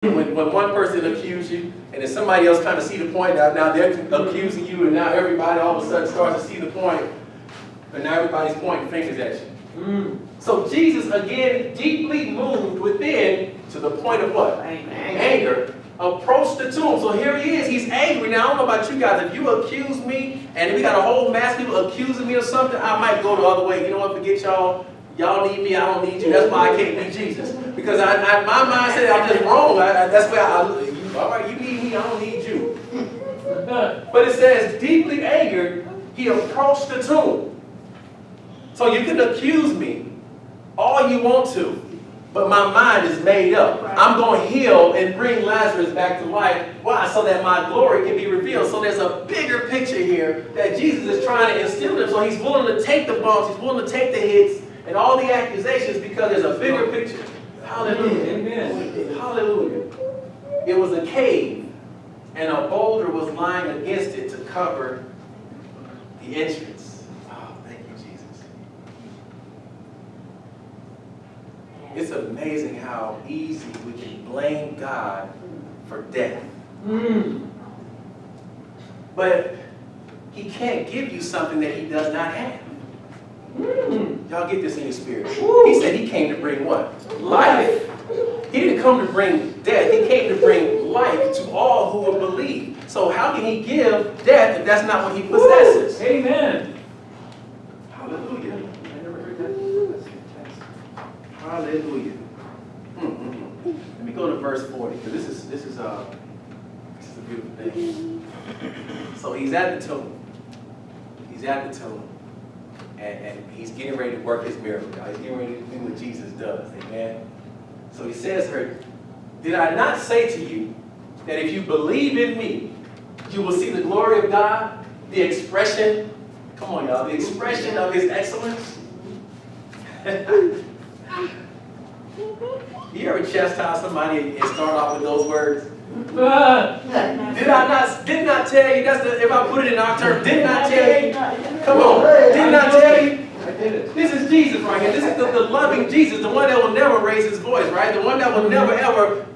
When one person accuses you, and then somebody else kind of see the point, now they're accusing you, and now everybody all of a sudden starts to see the point, and now everybody's pointing fingers at you. So Jesus, again, deeply moved within to the point of what? Anger. Approached the tomb. So here he is. He's angry. Now, I don't know about you guys. If you accuse me, and we got a whole mass of people accusing me of something, I might go the other way. You know what? Forget y'all. Y'all need me. I don't need you. That's why I can't be Jesus. Because my mind said I'm just wrong. That's where all right, you need me. I don't need you. But it says, deeply angered, he approached the tomb. So you can accuse me all you want to, but my mind is made up. I'm going to heal and bring Lazarus back to life. Why? So that my glory can be revealed. So there's a bigger picture here that Jesus is trying to instill in him. So he's willing to take the bumps, he's willing to take the hits and all the accusations because there's a bigger picture. Hallelujah. Amen. Hallelujah. It was a cave, and a boulder was lying against it to cover the entrance. Oh, thank you, Jesus. It's amazing how easy we can blame God for death. But he can't give you something that he does not have. Y'all get this in your spirit. He said he came to bring what? Life. He didn't come to bring death. He came to bring life to all who will believe. So how can he give death if that's not what he possesses? Amen. Hallelujah. I never heard that. Hallelujah. Let me go to verse 40, because this is a beautiful thing. So he's at the tomb. He's at the tomb. And he's getting ready to work his miracle. He's getting ready to do what Jesus does. Amen. So he says to her, did I not say to you that if you believe in me, you will see the glory of God? The expression, come on y'all, the expression of his excellence. You ever chastise somebody and start off with those words? Did not tell you? If I put it in our terms, did not tell you? Come on, did not tell you? This is Jesus right here. This is the loving Jesus, the one that will never raise his voice, right? The one that will never ever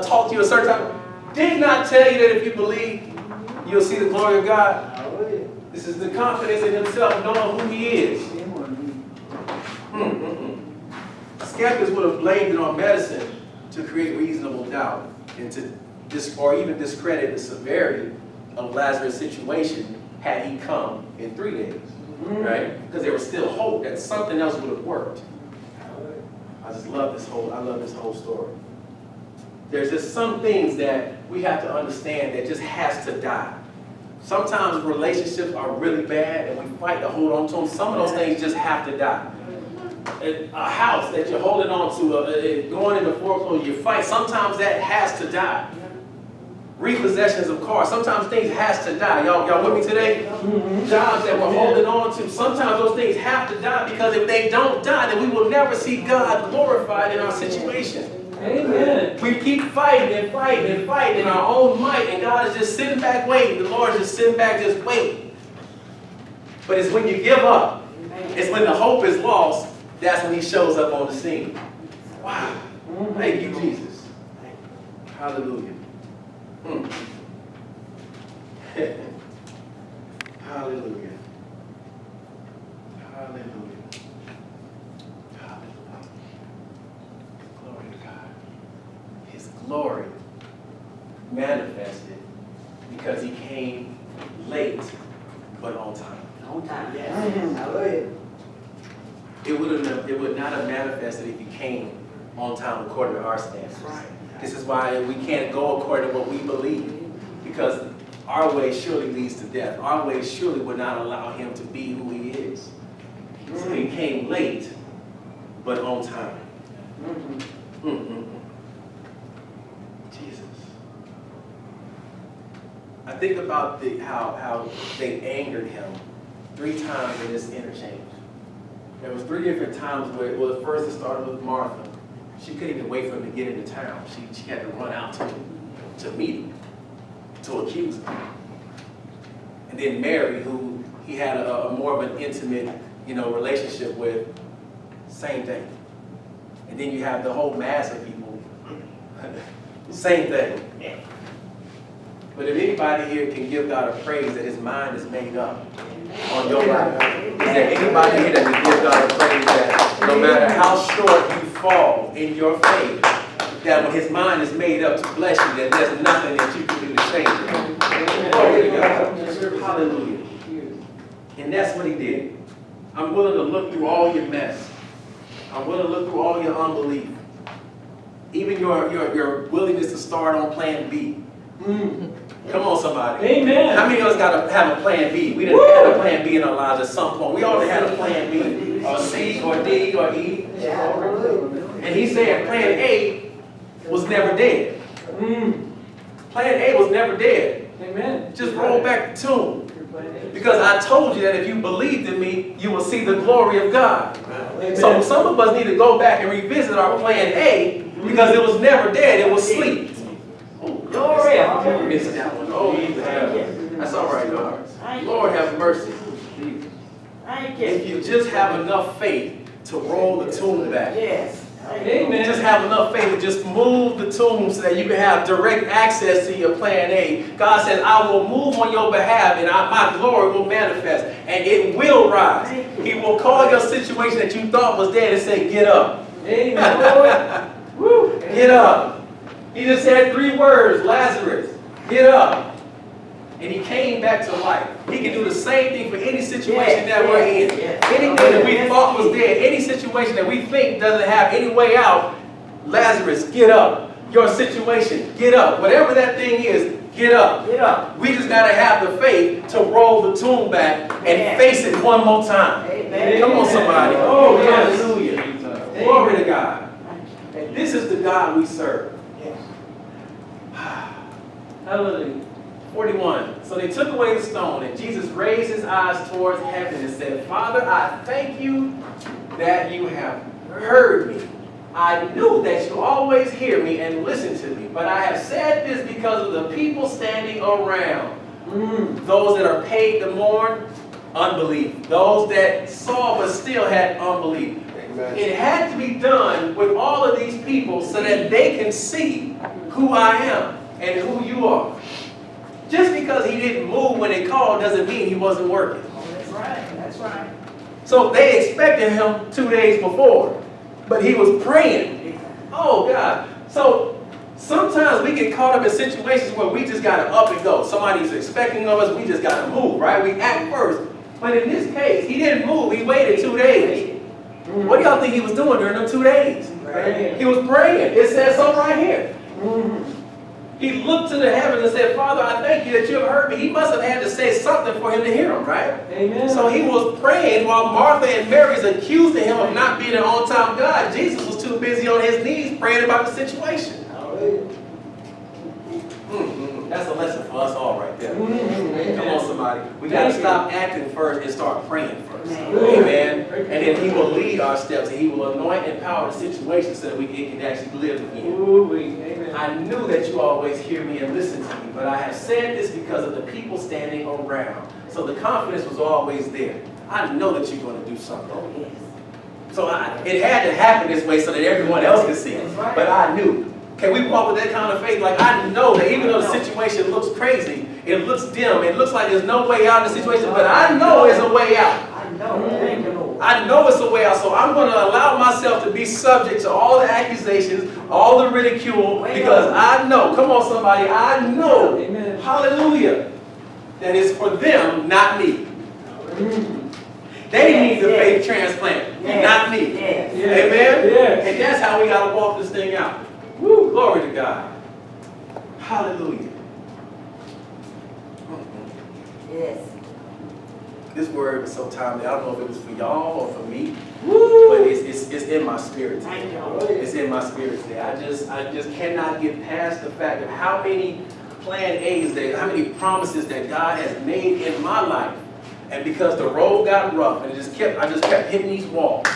talk to you a certain time. Did not tell you that if you believe, you'll see the glory of God. This is the confidence in himself, knowing who he is. Skeptics would have blamed it on medicine to create reasonable doubt and to or even discredit the severity of Lazarus' situation had he come in 3 days, right? Because there was still hope that something else would have worked. I love this whole story. There's just some things that we have to understand that just has to die. Sometimes relationships are really bad and we fight to hold on to them. Some of those things just have to die. A house that you're holding on to, going into foreclosure, you fight, sometimes that has to die. Repossessions of cars, sometimes things has to die. Y'all with me today? Jobs that we're holding on to, sometimes those things have to die, because if they don't die, then we will never see God glorified in our situation. Amen. We keep fighting and fighting and fighting in our own might, and God is just sitting back waiting. The Lord is just sitting back just waiting. But it's when you give up, it's when the hope is lost, that's when he shows up on the scene. Wow. Thank you, Jesus. Hallelujah. Hallelujah. Hallelujah. Hallelujah. Glory to God. His glory manifested because he came late but on time. On time, yes. Hallelujah. It would not have manifested if he came on time according to our standards. Right. This is why we can't go according to what we believe, because our way surely leads to death. Our way surely would not allow him to be who he is. So he came late, but on time. Jesus. I think about how they angered him 3 times in this interchange. There was 3 different times where, well, first it started with Martha. She couldn't even wait for him to get into town. She had to run out to meet him, to accuse him. And then Mary, who he had a more of an intimate, relationship with, same thing. And then you have the whole mass of people Same thing. But if anybody here can give God a praise that his mind is made up on your life, is there anybody here that can give God a praise that no matter how short you fall in your faith, that when his mind is made up to bless you, that there's nothing that you can do to change it? Glory to God. Hallelujah. And that's what he did. I'm willing to look through all your mess. I'm willing to look through all your unbelief. Even your willingness to start on plan B. Come on, somebody. Amen. How many of us got to have a plan B? We didn't have a plan B in our lives at some point. We all had a plan B, or C, or D, or E. And he said plan A was never dead. Plan A was never dead. Amen. Just roll back the tune. Because I told you that if you believed in me, you will see the glory of God. Amen. So some of us need to go back and revisit our plan A, because it was never dead, it was asleep. Glory. You missed that one. Oh, that's all right, Lord. Lord have mercy. Thank you. If you just have enough faith to roll the tune back. Yes. Amen. Just have enough faith to just move the tune so that you can have direct access to your plan A. God says, I will move on your behalf and my glory will manifest and it will rise. He will call your situation that you thought was dead and say, get up. Amen. Woo. Get up. He just said 3 words, Lazarus, get up. And he came back to life. He can do the same thing for any situation that we're in. Anything that we thought was dead, any situation that we think doesn't have any way out, Lazarus, get up. Your situation, get up. Whatever that thing is, get up. Get up. We just got to have the faith to roll the tune back and face it one more time. Amen. Come on, somebody. Oh, yes. Hallelujah. Glory to God. And this is the God we serve. Hallelujah. 41. So they took away the stone, and Jesus raised his eyes towards heaven and said, Father, I thank you that you have heard me. I knew that you always hear me and listen to me, but I have said this because of the people standing around. Those that are paid to mourn, unbelief. Those that saw but still had unbelief. Amen. It had to be done with all of these people so that they can see who I am and who you are. Just because he didn't move when they called doesn't mean he wasn't working. That's right. That's right. So they expected him 2 days before, but he was praying. Oh God. So sometimes we get caught up in situations where we just got to up and go. Somebody's expecting of us, we just got to move, right? We act first. But in this case, he didn't move. He waited 2 days. What do y'all think he was doing during them 2 days? Praying. He was praying. It says so right here. He looked to the heavens and said, Father, I thank you that you have heard me. He must have had to say something for him to hear him, right? Amen. So he was praying while Martha and Mary is accusing him of not being an on-time God. Jesus was too busy on his knees praying about the situation. That's a lesson for us all right there. Come on, somebody. We got to stop acting first and start praying first. Amen. And then he will lead our steps and he will anoint and empower the situation so that we can actually live again. Amen. I knew that you always hear me and listen to me, but I have said this because of the people standing around. So the confidence was always there. I know that you're going to do something. So it had to happen this way so that everyone else could see it. But I knew. Can we walk with that kind of faith? Like, I know that even though the situation looks crazy, it looks dim, it looks like there's no way out of the situation, but I know there's a way out. I know it's a way out, so I'm going to allow myself to be subject to all the accusations, all the ridicule, because I know, come on somebody, I know, Amen. Hallelujah, that it's for them, not me. They need the faith transplant, not me. Amen? Yes. And that's how we got to walk this thing out. Woo, glory to God. Hallelujah. Yes. This word was so timely. I don't know if it was for y'all or for me, but it's in my spirit today. It's in my spirit today. I just cannot get past the fact of how many plan A's how many promises that God has made in my life. And because the road got rough and I just kept hitting these walls.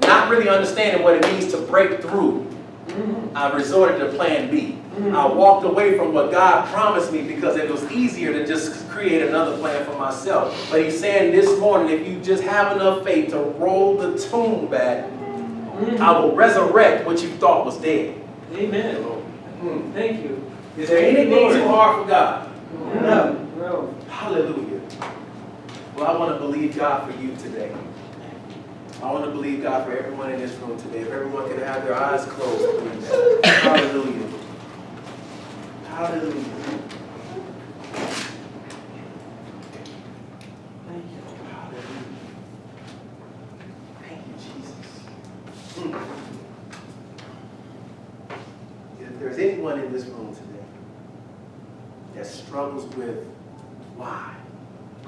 Not really understanding what it means to break through. I resorted to plan B. I walked away from what God promised me because it was easier to just create another plan for myself. But he's saying this morning, if you just have enough faith to roll the tune back, I will resurrect what you thought was dead. Amen. Hmm. Thank you. Is there anything too hard for God? No. No. Hallelujah. Well, I want to believe God for you today. I want to believe God for everyone in this room today. If everyone could have their eyes closed, please. Hallelujah. Hallelujah. Thank you. Hallelujah. Thank you, Jesus. If there's anyone in this room today that struggles with why,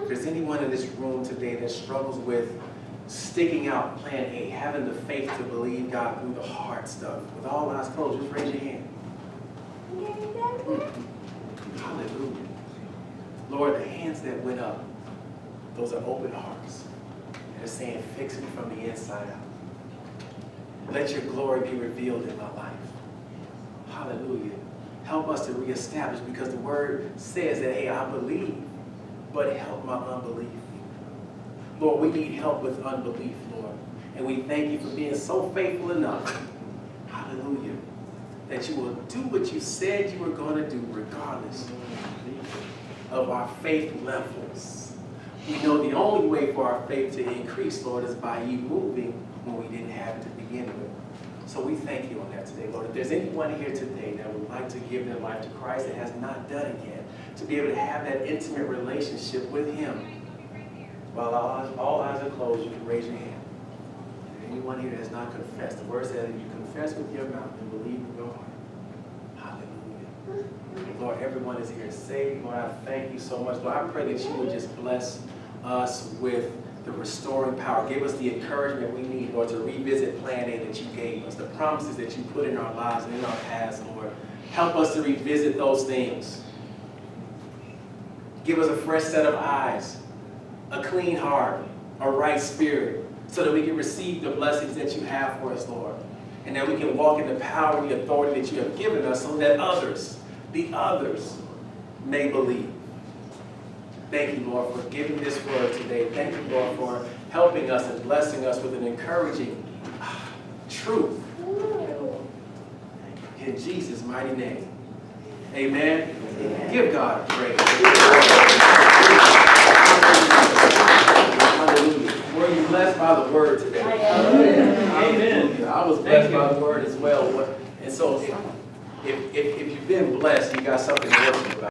if there's anyone in this room today that struggles with sticking out plan A, having the faith to believe God through the hard stuff, with all eyes closed, just raise your hand. Hallelujah. Lord, the hands that went up, those are open hearts. They're saying, fix me from the inside out. Let your glory be revealed in my life. Hallelujah. Help us to reestablish, because the word says that, hey, I believe, but help my unbelief. Lord, we need help with unbelief, Lord. And we thank you for being so faithful enough, hallelujah, that you will do what you said you were going to do regardless of our faith levels. We know the only way for our faith to increase, Lord, is by you moving when we didn't have it to begin with. So we thank you on that today, Lord. If there's anyone here today that would like to give their life to Christ that has not done it yet, to be able to have that intimate relationship with him, while all eyes are closed, you can raise your hand. If anyone here that has not confessed, the word says if you confess with your mouth and believe in your heart. Hallelujah. Lord, everyone is here saved. Lord, I thank you so much. Lord, I pray that you would just bless us with the restoring power. Give us the encouragement we need, Lord, to revisit plan A that you gave us, the promises that you put in our lives and in our past, Lord. Help us to revisit those things. Give us a fresh set of eyes, a clean heart, a right spirit, so that we can receive the blessings that you have for us, Lord. And that we can walk in the power and the authority that you have given us, so that the others, may believe. Thank you, Lord, for giving this word today. Thank you, Lord, for helping us and blessing us with an encouraging truth. In Jesus' mighty name. Amen. Amen. Give God praise. Hallelujah. Were you blessed by the word today? Amen. I was blessed by the word as well. And so if you've been blessed, you got something to work with.